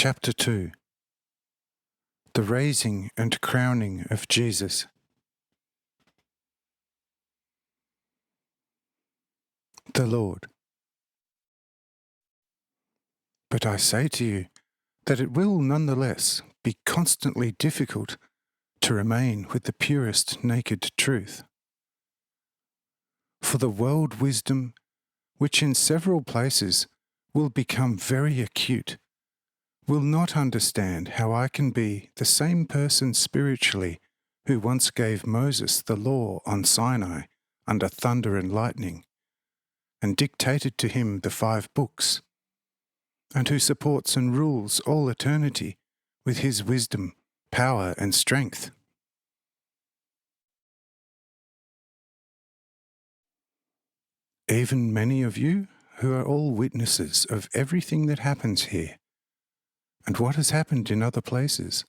Chapter 2. The Raising and Crowning of Jesus. The Lord. But I say to you that it will nonetheless be constantly difficult to remain with the purest naked truth. For the world wisdom, which in several places will become very acute, will not understand how I can be the same person spiritually who once gave Moses the law on Sinai under thunder and lightning, and dictated to him the 5 books, and who supports and rules all eternity with his wisdom, power, and strength. Even many of you who are all witnesses of everything that happens here, and what has happened in other places,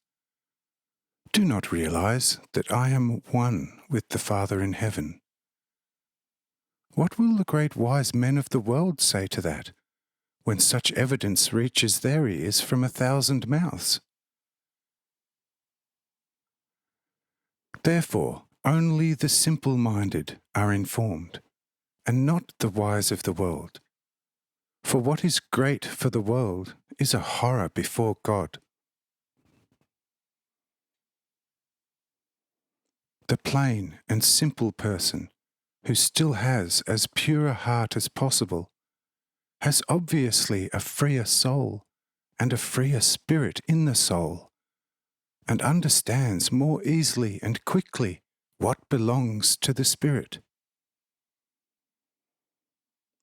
do not realize that I am one with the Father in heaven. What will the great wise men of the world say to that, when such evidence reaches their ears from 1,000 mouths? Therefore, only the simple-minded are informed, and not the wise of the world. For what is great for the world is a horror before God. The plain and simple person, who still has as pure a heart as possible, has obviously a freer soul and a freer spirit in the soul, and understands more easily and quickly what belongs to the spirit.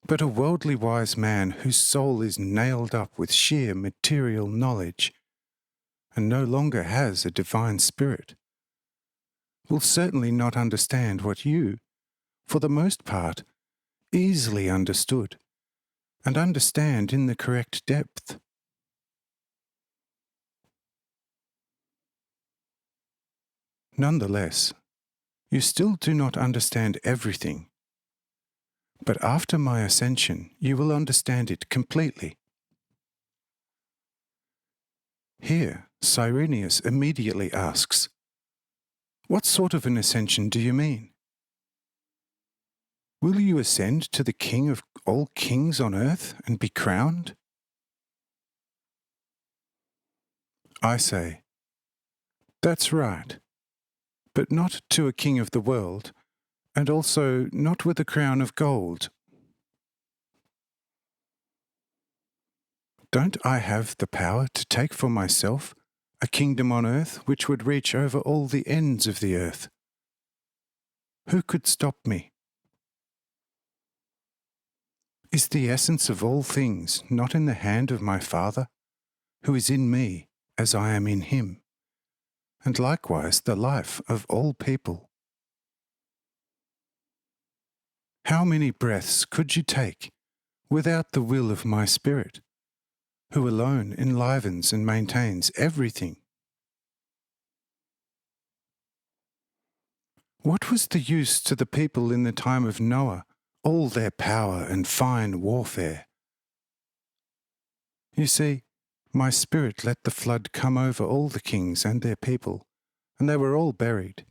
But a worldly wise man whose soul is nailed up with sheer material knowledge, and no longer has a divine spirit, will certainly not understand what you, for the most part, easily understood, and understand in the correct depth. Nonetheless, you still do not understand everything, but after my ascension you will understand it completely. Here, Cyrenius immediately asks, "What sort of an ascension do you mean? Will you ascend to the King of all kings on earth and be crowned?" I say, "That's right, but not to a king of the world, and also not with a crown of gold. Don't I have the power to take for myself a kingdom on earth which would reach over all the ends of the earth? Who could stop me? Is the essence of all things not in the hand of my Father, who is in me as I am in him, and likewise the life of all people? How many breaths could you take without the will of my Spirit, who alone enlivens and maintains everything? What was the use to the people in the time of Noah, all their power and fine warfare? You see, my Spirit let the flood come over all the kings and their people, and they were all buried.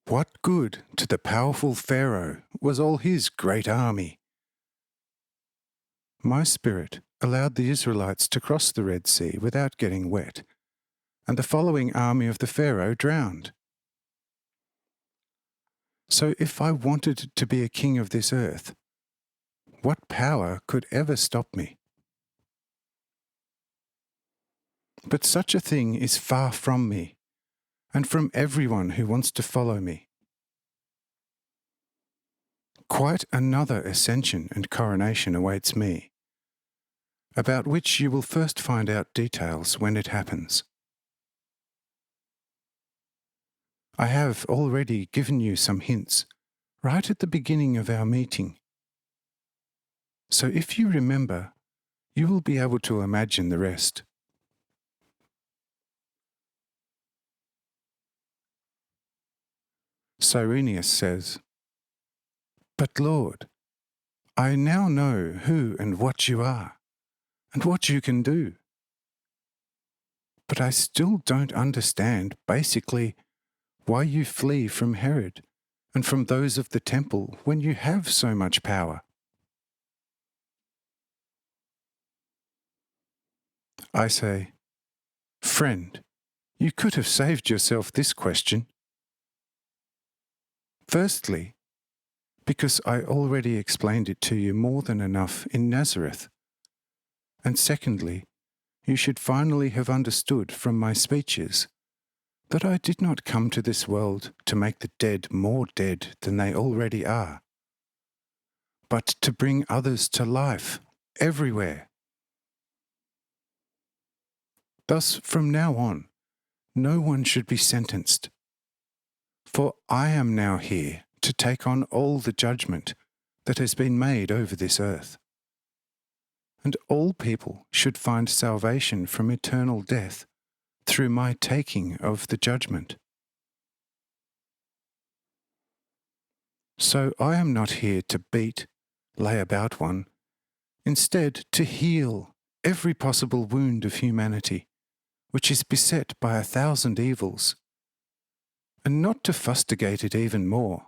What good to the powerful Pharaoh was all his great army? My Spirit allowed the Israelites to cross the Red Sea without getting wet, and the following army of the Pharaoh drowned. So if I wanted to be a king of this earth, what power could ever stop me? But such a thing is far from me, and from everyone who wants to follow me. Quite another ascension and coronation awaits me, about which you will first find out details when it happens. I have already given you some hints right at the beginning of our meeting. So if you remember, you will be able to imagine the rest. Cyrenius says, "But Lord, I now know who and what you are, and what you can do. But I still don't understand, basically, why you flee from Herod and from those of the temple when you have so much power. I say, friend, you could have saved yourself this question. Firstly, because I already explained it to you more than enough in Nazareth. And secondly, you should finally have understood from my speeches that I did not come to this world to make the dead more dead than they already are, but to bring others to life everywhere. Thus, from now on, no one should be sentenced, for I am now here to take on all the judgment that has been made over this earth. And all people should find salvation from eternal death through my taking of the judgment. So I am not here to beat, lay about one, instead to heal every possible wound of humanity, which is beset by 1,000 evils, and not to fustigate it even more.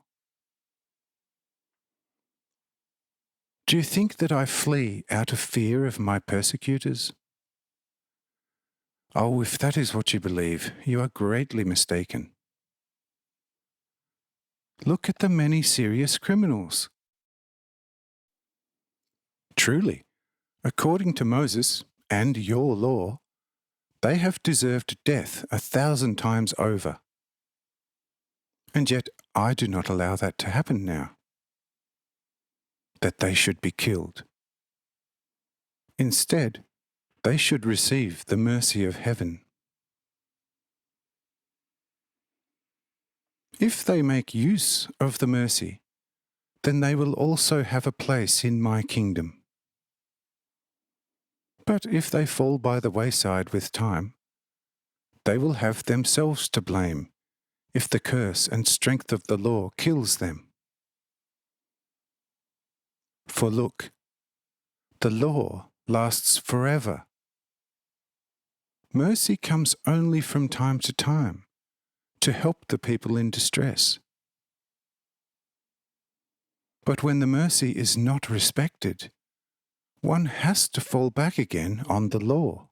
Do you think that I flee out of fear of my persecutors? Oh, if that is what you believe, you are greatly mistaken. Look at the many serious criminals. Truly, according to Moses and your law, they have deserved death 1,000 times over. And yet I do not allow that to happen now, that they should be killed. Instead, they should receive the mercy of heaven. If they make use of the mercy, then they will also have a place in my kingdom. But if they fall by the wayside with time, they will have themselves to blame if the curse and strength of the law kills them. For look, the law lasts forever. Mercy comes only from time to time to help the people in distress. But when the mercy is not respected, one has to fall back again on the law.